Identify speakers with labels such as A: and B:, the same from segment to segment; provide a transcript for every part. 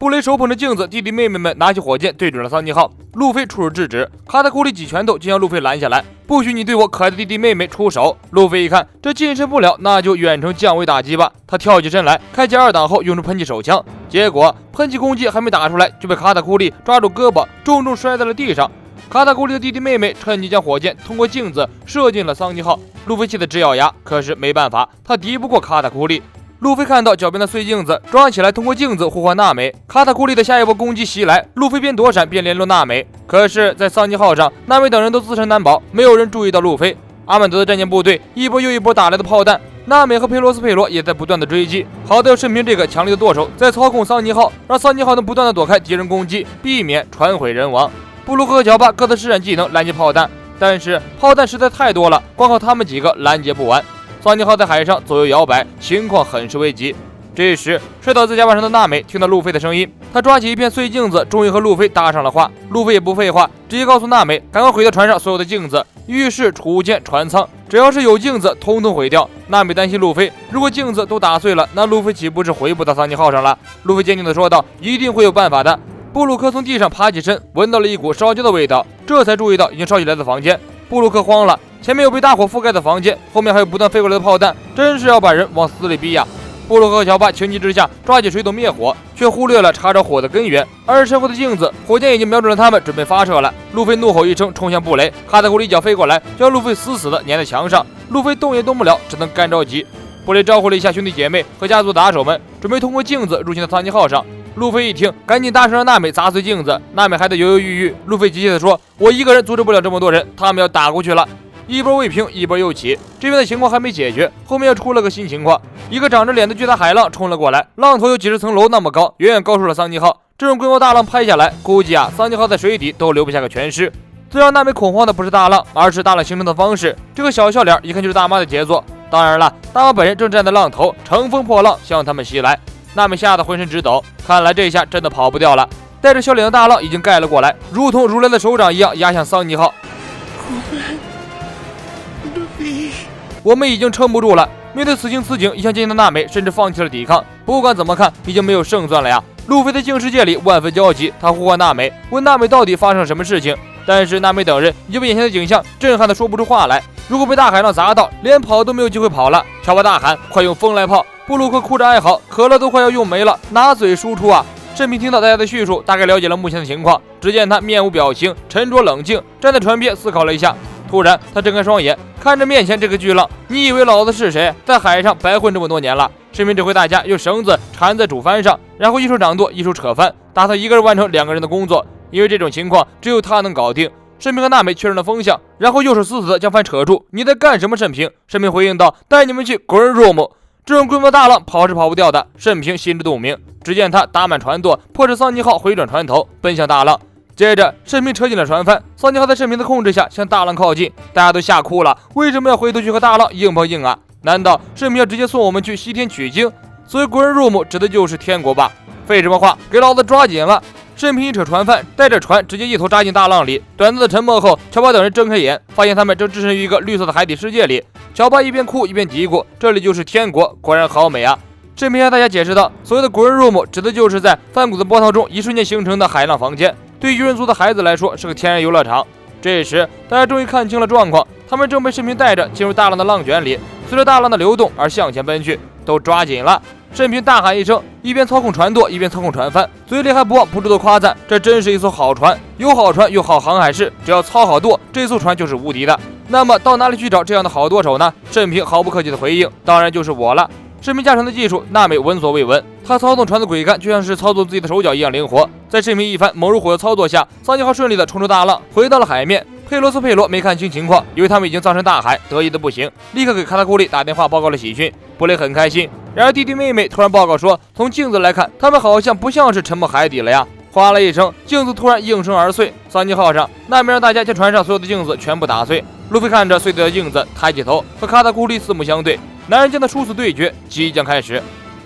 A: 布雷手捧着镜子，弟弟妹妹们拿起火箭对准了桑尼号。路飞出手制止，卡塔库里几拳头就将路飞拦下来。不许你对我可爱的弟弟妹妹出手！路飞一看这近身不了，那就远程降维打击吧。他跳起身来，开启2档后用出喷气手枪，结果喷气攻击还没打出来，就被卡塔库里抓住胳膊，重重摔在了地上。卡塔库里的弟弟妹妹趁机将火箭通过镜子射进了桑尼号。路飞气得直咬牙，可是没办法，他敌不过卡塔库里。路飞看到脚边的碎镜子，抓起来通过镜子呼唤娜美。卡塔库里的下一波攻击袭来，路飞边躲闪边联络娜美。可是，在桑尼号上，娜美等人都自身难保，没有人注意到路飞。阿曼德的战舰部队一波又一波打来的炮弹，娜美和佩罗斯佩罗也在不断的追击。好在有慎平这个强力的舵手在操控桑尼号，让桑尼号能不断的躲开敌人攻击，避免船毁人亡。布鲁克和乔巴各自施展技能拦截炮弹，但是炮弹实在太多了，光靠他们几个拦截不完。桑尼号在海上左右摇摆，情况很是危急。这时，摔倒在甲板上的娜美听到路飞的声音，她抓起一片碎镜子，终于和路飞搭上了话。路飞也不废话，直接告诉娜美赶快毁掉船上所有的镜子，浴室、储物间、船舱，只要是有镜子，统统毁掉。娜美担心路飞，如果镜子都打碎了，那路飞岂不是回不到桑尼号上了？路飞坚定地说道：“一定会有办法的。”布鲁克从地上爬起身，闻到了一股烧焦的味道，这才注意到已经烧起来的房间。布鲁克慌了，前面有被大火覆盖的房间，后面还有不断飞过来的炮弹，真是要把人往死里逼呀！布鲁克和乔巴情急之下抓起水桶灭火，却忽略了查找火的根源，而身后的镜子，火箭已经瞄准了他们，准备发射了。路飞怒吼一声，冲向布雷，卡塔库里一脚飞过来，将路飞死死的粘在墙上。路飞动也动不了，只能干着急。布雷招呼了一下兄弟姐妹和家族打手们，准备通过镜子入侵到桑尼号上。路飞一听，赶紧大声让娜美砸碎镜子。娜美还在犹犹豫豫。路飞急切地说：“我一个人阻止不了这么多人，他们要打过去了。”一波未平，一波又起。这边的情况还没解决，后面又出了个新情况。一个长着脸的巨大海浪冲了过来，浪头有几十层楼那么高，远远高出了桑尼号。这种规模大浪拍下来，估计桑尼号在水底都留不下个全尸。最让娜美恐慌的不是大浪，而是大浪形成的方式。这个小笑脸一看就是大妈的杰作。当然了，大妈本人正站在浪头，乘风破浪向他们袭来。娜美吓得浑身直抖，看来这下真的跑不掉了。带着笑脸的大浪已经盖了过来，如同如来的手掌一样压向桑尼号。我们已经撑不住了。面对此情此景，一向坚定的娜美甚至放弃了抵抗。不管怎么看，已经没有胜算了呀。路飞在镜世界里万分焦急，他呼唤娜美，问娜美到底发生了什么事情。但是娜美等人已经被眼前的景象震撼得说不出话来。如果被大海浪砸到，连跑都没有机会跑了。乔巴大喊：“快用风来炮！”布鲁克哭着哀嚎，可乐都快要用没了，拿嘴输出啊！慎平听到大家的叙述，大概了解了目前的情况。只见他面无表情，沉着冷静，站在船边思考了一下。突然，他睁开双眼，看着面前这个巨浪。你以为老子是谁？在海上白混这么多年了。慎平指挥大家用绳子缠在主帆上，然后一手掌舵，一手扯帆，打算一个人完成2个人的工作。因为这种情况只有他能搞定。慎平和娜美确认了风向，然后右手死死地将帆扯住。你在干什么，慎平？慎平回应道：“带你们去 Green Room。”这种规模大浪跑是跑不掉的，慎平心知肚明。只见他打满船舵，迫使桑尼号回转船头，奔向大浪。接着，慎平扯紧了船帆，桑尼号在慎平的控制下向大浪靠近。大家都吓哭了，为什么要回头去和大浪硬碰硬啊？难道慎平要直接送我们去西天取经？所以 Green Room 指的就是天国吧？废什么话，给老子抓紧了！慎平一扯船帆，带着船直接一头扎进大浪里。短暂的沉默后，乔巴等人睁开眼，发现他们正置身于一个绿色的海底世界里。乔巴一边哭一边嘀咕：“这里就是天国，果然好美啊！”慎平向大家解释道：“所谓的 Green Room 指的就是在翻滚的波涛中一瞬间形成的海浪房间，对于人族的孩子来说是个天然游乐场。”这时，大家终于看清了状况，他们正被慎平带着进入大浪的浪卷里，随着大浪的流动而向前奔去，都抓紧了！慎平大喊一声，一边操控船舵，一边操控船帆，嘴里还不忘不住的夸赞：“这真是一艘好船，有好船，有好航海士，只要操好舵，这艘船就是无敌的。”那么到哪里去找这样的好舵手呢？慎平毫不客气的回应：“当然就是我了。”慎平驾船的技术，娜美闻所未闻。他操纵船的桅杆就像是操纵自己的手脚一样灵活。在慎平一番猛如虎的操作下，桑尼号顺利的冲出大浪，回到了海面。佩罗斯佩罗没看清情况，以为他们已经葬身大海，得意的不行，立刻给卡塔库里打电话报告了喜讯。布雷很开心，然而弟弟妹妹突然报告说，从镜子来看，他们好像不像是沉没海底了呀。哗了一声，镜子突然应声而碎。桑尼号上，娜美让大家将船上所有的镜子全部打碎。路飞看着碎掉的镜子，抬起头，和卡塔库里四目相对。男人间的殊死对决即将开始。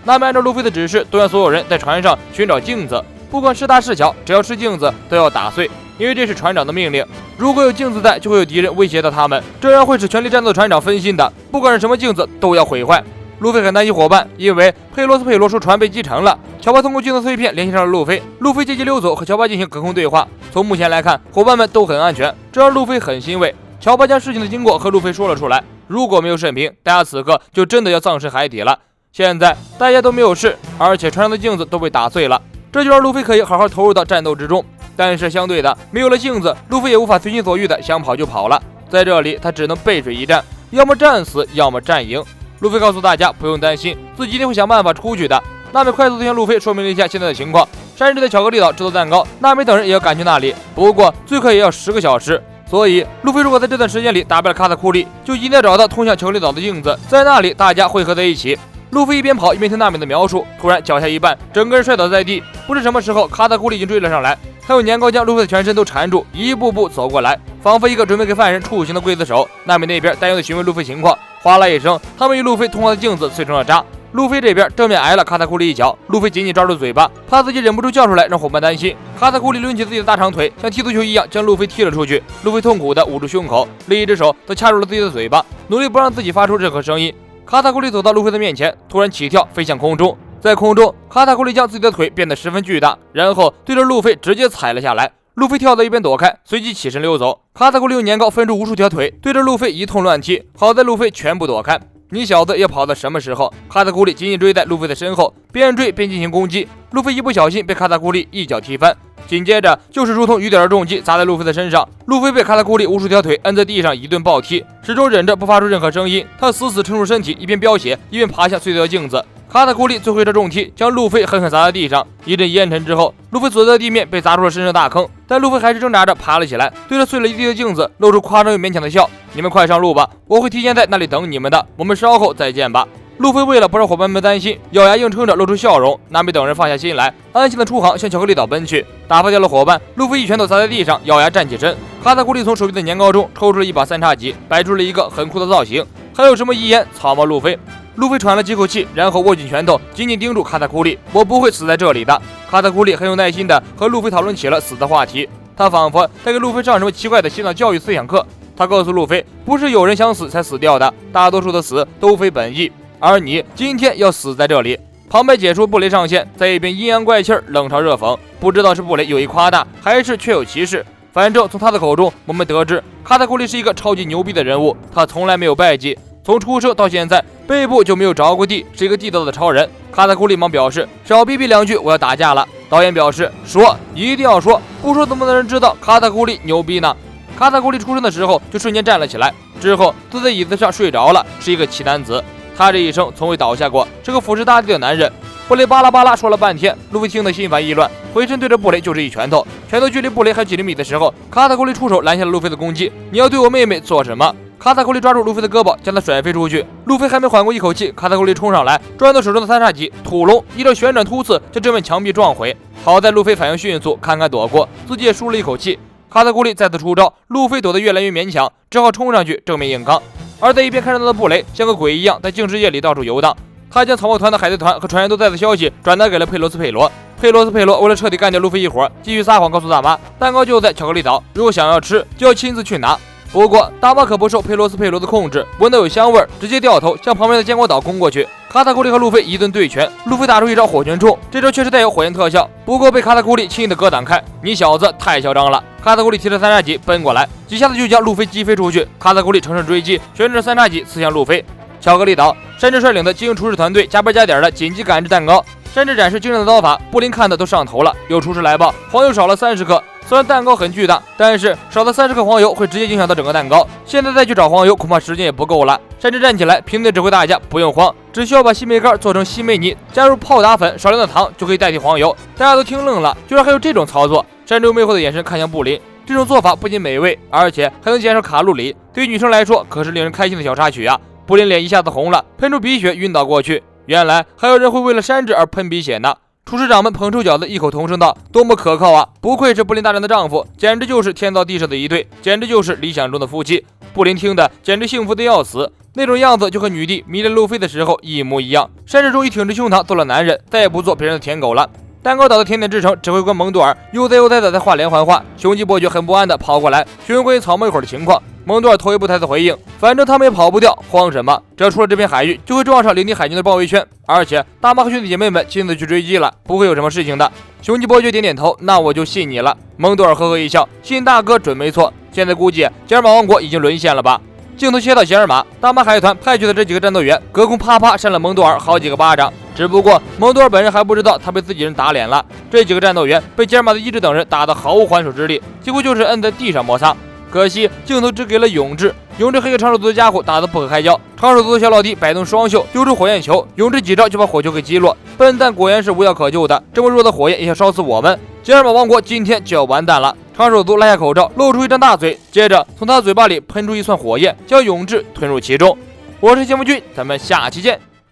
A: 娜美按照路飞的指示，都让所有人在船上寻找镜子，不管是大是小，只要是镜子都要打碎，因为这是船长的命令。如果有镜子在，就会有敌人威胁到他们，这样会使全力战斗的船长分心的。不管是什么镜子，都要毁坏。路飞很担心伙伴，因为佩罗斯佩罗说船被击沉了。乔巴通过镜头碎片联系上了路飞，路飞借机溜走，和乔巴进行隔空对话。从目前来看，伙伴们都很安全，这让路飞很欣慰。乔巴将事情的经过和路飞说了出来，如果没有视频，大家此刻就真的要葬身海底了。现在大家都没有事，而且船上的镜子都被打碎了，这就让路飞可以好好投入到战斗之中。但是相对的，没有了镜子，路飞也无法随心所欲的想跑就跑了。在这里，他只能背水一战，要么战死，要么战赢。路飞告诉大家不用担心，自己一定会想办法出去的。娜美快速地向路飞说明了一下现在的情况，山治在巧克力岛制作蛋糕，娜美等人也要赶去那里，不过最快也要10个小时。所以路飞如果在这段时间里打败了卡塔库利，就一定要找到通向巧克力岛的镜子，在那里大家汇合在一起。路飞一边跑一边听娜美的描述，突然脚下一绊，整个人摔倒在地。不知什么时候，卡塔库利已经追了上来，他用年糕将路飞的全身都缠住，一步步走过来，仿佛一个准备给犯人处刑的刽子手。娜美那边担忧地询问路飞情况，哗啦一声，他们与路飞通话的镜子碎成了渣。路飞这边正面挨了卡塔库利一脚，路飞紧紧抓住嘴巴，怕自己忍不住叫出来让伙伴担心。卡塔库利抡起自己的大长腿，像踢足球一样将路飞踢了出去。路飞痛苦地捂住胸口，另一只手则掐住了自己的嘴巴，努力不让自己发出任何声音。卡塔库利走到路飞的面前，突然起跳飞向空中，在空中，卡塔库利将自己的腿变得十分巨大，然后对着路飞直接踩了下来。路飞跳到一边躲开，随即起身溜走。卡塔库利用年糕分出无数条腿，对着路飞一通乱踢，好在路飞全部躲开。你小子要跑到什么时候？卡塔库利紧紧追在路飞的身后，边追边进行攻击。路飞一不小心被卡塔库利一脚踢翻，紧接着就是如同雨点的重击砸在路飞的身上。路飞被卡塔库利无数条腿摁在地上一顿暴踢，始终忍着不发出任何声音。他死死撑住身体，一边飙血一边爬向碎掉的镜子。卡塔库利最后一招重踢将路飞狠狠砸在地上，一阵烟尘之后，路飞所在的地面被砸出了深深大坑，但路飞还是挣扎着爬了起来，对着碎了一地的镜子露出夸张又勉强的笑：“你们快上路吧，我会提前在那里等你们的，我们稍后再见吧。”路飞为了不让伙伴们担心，咬牙硬撑着露出笑容。娜美等人放下心来，安心的出航向巧克力岛奔去。打发掉了伙伴，路飞一拳头砸在地上，咬牙站起身。卡塔库利从手边的年糕中抽出了一把三叉戟，摆出了一个很酷的造型。还有什么遗言？草帽路飞。路飞喘了几口气，然后握紧拳头，紧紧盯住卡塔库利。我不会死在这里的。卡塔库利很有耐心的和路飞讨论起了死的话题，他仿佛在给路飞上什么奇怪的洗脑教育思想课。他告诉路飞，不是有人想死才死掉的，大多数的死都非本意，而你今天要死在这里。旁白解说布雷上线，在一边阴阳怪气冷嘲热讽，不知道是布雷有意夸大，还是确有其事。反正从他的口中，我们得知卡塔库利是一个超级牛逼的人物，他从来没有败绩，从出生到现在背部就没有着过地，是一个地道的超人。卡塔库利忙表示，少逼逼2句，我要打架了。导演表示，说一定要说，不说怎么能人知道卡塔库利牛逼呢？卡塔库利出生的时候就瞬间站了起来，之后坐在椅子上睡着了，是一个奇男子。他这一生从未倒下过，是个俯视大地的男人。布雷巴拉巴拉说了半天，路飞听得心烦意乱，回身对着布雷就是一拳头。拳头距离布雷还几厘米的时候，卡塔库利出手拦下了路飞的攻击。你要对我妹妹做什么？卡塔库利抓住路飞的胳膊，将他甩飞出去。路飞还没缓过一口气，卡塔库利冲上来，转动手中的三叉戟，土龙一招旋转突刺，将这面墙壁撞毁。好在路飞反应迅速，堪堪躲过，自己也舒了一口气。卡塔库利再次出招，路飞躲得越来越勉强，只好冲上去正面硬刚。而在一边看热闹的布雷像个鬼一样在净世界里到处游荡，他将草帽团的海贼团和船员都在的消息转达给了佩罗斯佩罗。佩罗斯佩罗为了彻底干掉路飞一伙，继续撒谎告诉大妈，蛋糕就在巧克力岛，如果想要吃就要亲自去拿。不过大妈可不受佩罗斯佩罗的控制，闻到有香味直接掉头向旁边的坚果岛攻过去。卡塔库利和路飞一顿对拳，路飞打出一招火拳冲，这招确实带有火焰特效，不过被卡塔库利轻易的格挡开。你小子太嚣张了！卡塔库利提着三叉戟奔过来，几下子就将路飞击飞出去。卡塔库利乘胜追击，旋转三叉戟刺向路飞。巧克力岛，山治率领的精英厨师团队加班加点的紧急赶制蛋糕。山治展示精湛的刀法，布林看的都上头了。有厨师来报，黄油少了30克。虽然蛋糕很巨大，但是少了30克黄油会直接影响到整个蛋糕。现在再去找黄油，恐怕时间也不够了。山治站起来，平静地指挥大家不用慌，只需要把西梅干做成西梅泥，加入泡打粉、少量的糖，就可以代替黄油。大家都听愣了，居然还有这种操作。山治用魅惑的眼神看向布林，这种做法不仅美味，而且还能减少卡路里，对于女生来说可是令人开心的小插曲啊！布林脸一下子红了，喷出鼻血，晕倒过去。原来还有人会为了山治而喷鼻血呢。厨师长们捧臭脚的异口同声道：“多么可靠啊！不愧是布林大人的丈夫，简直就是天造地设的一对，简直就是理想中的夫妻。”布林听的简直幸福的要死，那种样子就和女帝迷恋路飞的时候一模一样。山治终于挺着胸膛做了男人，再也不做别人的舔狗了。蛋糕岛的甜点之城指挥官蒙多尔悠哉悠哉的在画连环画，雄鸡伯爵很不安的跑过来询问关于草莓一会儿的情况。蒙多尔头也不抬的回应：“反正他们也跑不掉，慌什么？只要出了这片海域，就会撞上领地海军的包围圈，而且大妈和兄弟姐妹们亲自去追击了，不会有什么事情的。”雄鸡伯爵点点头：“那我就信你了。”蒙多尔呵呵一笑：“信大哥准没错。现在估计吉尔玛王国已经沦陷了吧？”镜头切到吉尔玛，大妈海团派去的这几个战斗员隔空啪啪扇了蒙多尔好几个巴掌。只不过蒙多尔本人还不知道他被自己人打脸了。这几个战斗员被吉尔玛的意志等人打得毫无还手之力，几乎就是摁在地上摩擦。可惜镜头只给了永志，永志和一个长手族的家伙打得不可开交。长手族的小老弟摆动双袖，丢出火焰球，永志几招就把火球给击落。笨蛋果然是无药可救的，这么弱的火焰也想烧死我们，吉尔玛王国今天就要完蛋了。长手族拉下口罩，露出一张大嘴，接着从他嘴巴里喷出一串火焰，将永志吞入其中。我是谢木君，咱们下期见。